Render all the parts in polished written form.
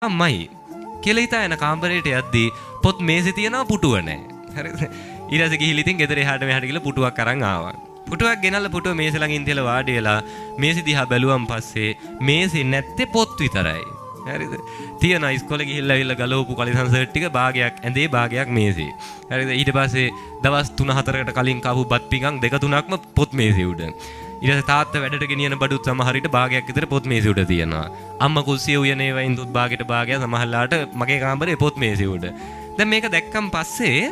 අම්මයි කියලා හිතාගෙන කාමරේට යද්දී පොත් මේසෙ තියනවා පුටුව නැහැ. හරිද? ඊට පස්සේ ගිහිල්ලා ඉතින් ගෙදර එහාට මෙහාට ගිහලා පුටුවක් අරන් ආවා. පුටුවක් ගෙනල්ලා පුටුව මේසෙ ළඟින් තියලා වාඩි වෙලා මේසෙ දිහා බැලුවම් පස්සේ මේසෙ නැත්තේ පොත් විතරයි. හරිද? තියන ඉස්කෝලේ ගිහිල්ලා ඇවිල්ලා ගලවපු කලිසම් සර්ට් ටික භාගයක් ඇඳේ භාගයක් මේසෙ. හරිද? ඊට පස්සේ දවස් 3-4කට කලින් කාපු බත් පිඟන් 2-3ක්ම පොත් මේසෙ උඩ. ඊට පස්සේ තාත්තා වැඩට ගෙනියන බඩුත් සමහර විට භාගයක් විතර පොත් මේසෙ උඩ තියෙනවා. අම්මා කුස්සිය උයනේ වයින් දුත් භාගයට භාගයක් සමහරලාට මගේ කාමරේ පොත් මේසෙ උඩ. දැන් මේක දැක්කන් පස්සේ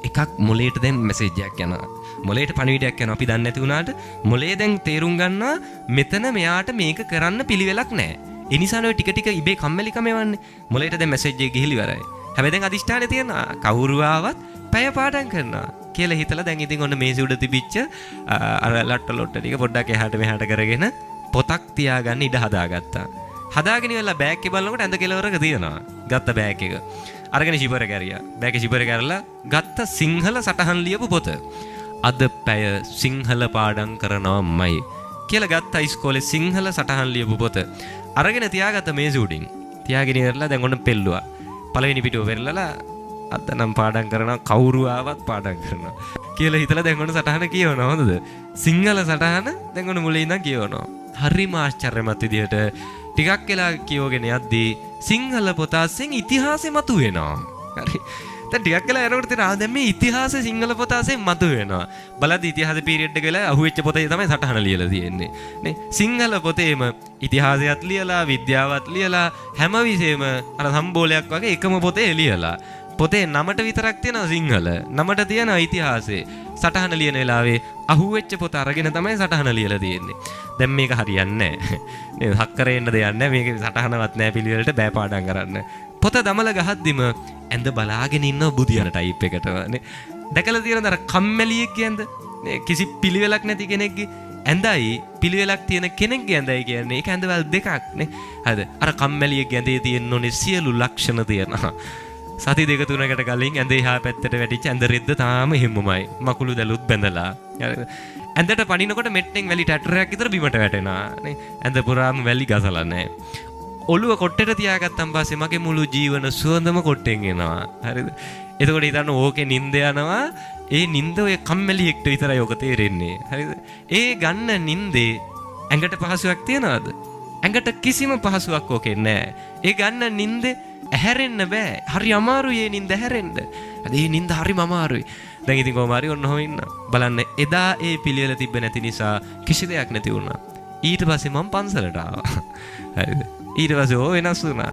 එකක් මොලේට දැන් මැසේජ් එකක් යනවා. මොලේට පණිවිඩයක් යනවා. අපි දන්නේ නැති වුණාට මොලේ දැන් තේරුම් ගන්නවා මෙතන මෙයාට මේක කරන්න පිළිවෙලක් නැහැ. ඒ නිසා නේ ටික ටික ඉබේ කම්මැලිකම එවන්නේ. මොලේට දැන් මැසේජ් එක ගිහිලි ඉවරයි. හැබැයි දැන් අදිෂ්ඨානේ තියෙනවා. කවුරු ආවත් පැය පාඩම් කරනවා කියලා හිතලා දැන් ඉතින් ඔන්න මේසෙ උඩ තිබිච්ච අර ලට්ට ලොට්ට ටික පොඩ්ඩක් එහාට මෙහාට කරගෙන පොතක් තියාගන්න ඉඩ හදාගත්තා. හදාගෙන ඉවරලා බෑග් එක බලනකොට ඇඳ කෙලවරක තියෙනවා. ගත්ත බෑග් එක. අරගෙන ශිපර කැරියා. බෑග් එක ශිපර කරලා ගත්ත සිංහල සටහන් ලියපු පොත. අද පැය සිංහල පාඩම් කරනවාමයි කියලා ගත්ත ඉස්කෝලේ සිංහල සටහන් ලියපු පොත. අරගෙන තියාගත්ත මේසෙ උඩින්. තියාගෙන ඉවරලා දැන් ඔන්න පෙල්ලුවා. පළවෙනි පිටුව වෙරළලා අද නම් පාඩම් කරනවා කවුරු ආවත් පාඩම් කරනවා කියලා හිතලා දැන් ඔන්න සටහන කියවනවා. හොඳද? සිංහල සටහන දැන් ඔන්න මුලින් ඉඳන් කියවනවා. හරිම ආශ්චර්යමත් විදිහට ටිකක් වෙලා කියවගෙන යද්දී සිංහල පොත අස්සෙන් ඉතිහාසෙ මතුවෙනවා. හරි. දැන් ටිකක් වෙලා යනකොට තේරෙනවා දැන් මේ ඉතිහාසෙ සිංහල පොත අස්සෙන් මතුවෙනවා. බලද්දී ඉතිහාස පීරියඩ් එක වෙලා අහුවෙච්ච පොතේ තමයි සටහන ලියලා තියෙන්නේ. නේ සිංහල පොතේම ඉතිහාසයත් ලියලා විද්‍යාවත් ලියලා හැම විෂයෙම අර සම්බෝලයක් වගේ එකම පොතේ ලියලා. පොතේ නමට විතරක් තියෙනවා සිංහල. නමට තියෙනවා ඉතිහාසෙ. සටහන ලියන වෙලාවේ අහුවෙච්ච පොත අරගෙන තමයි සටහන ලියලා තියෙන්නේ. දැන් මේක හරියන්නේ නැහැ. නේද? හක්කරේ එන්න දෙයක් නැහැ. මේකේ සටහනවත් නැහැ පිළිවෙලට බෑ පාඩම් කරන්න. පොත දමල ගහද්දිම ඇඳ බලාගෙන ඉන්න බුදියන ටයිප් එකට නේ. දැකලා තියෙනද අර කම්මැලියෙක් කියන්ද? නේ කිසි පිළිවෙලක් නැති කෙනෙක්ගේ ඇඳයි පිළිවෙලක් තියෙන කෙනෙක්ගේ ඇඳයි කියන්නේ ඒක ඇඳවල් දෙකක් නේ. හරිද? අර කම්මැලියෙක් ඇඳේ තියෙන්න ඕනේ සියලු ලක්ෂණ තියෙනවා. සති දෙක තුනකට කලින් ඇඳ එහා පැත්තට වැටිච්ච ඇඳ රෙද්ද තාම හිම්මමයි. මකුළු දැලුත් බැඳලා. ඇඳට පනිනකොට මෙට්ටෙන් වැලි ටැටරයක් විතර බිමට වැටෙනවා නේ. ඇඳ පුරාම වැලි ගසලා නැහැ. ඔළුව කොට්ටේට තියාගත්තන් පස්සේ මගේ මුළු ජීවන සුවඳම කොට්ටෙන් එනවා. හරිද? එතකොට හිතන්න ඕකේ නිින්ද යනවා. ඒ නිින්ද ඔය කම්මැලියෙක්ට විතරයි ඔක තේරෙන්නේ. හරිද? ඒ ගන්න නිින්දේ ඇඟට පහසුවක් තියනවද? ඇඟට කිසිම පහසුවක් ඕකේ නැහැ. ඒ ගන්න නිින්දේ ඇහැරෙන්න බෑ. හරි අමාරුයි ඒ නිින්ද ඇහැරෙන්න. ඒ නිින්ද හරිම අමාරුයි. දැන් ඉතින් කොහොම හරි ඔන්න ඔහොම ඉන්න. බලන්න එදා ඒ පිළිවෙල තිබ්බ නැති නිසා කිසි දෙයක් නැති වුණා. ඊට පස්සේ මම පන්සලට ආවා. හරිද? ඊට පස්සේ ඕ වෙනස් වුණා.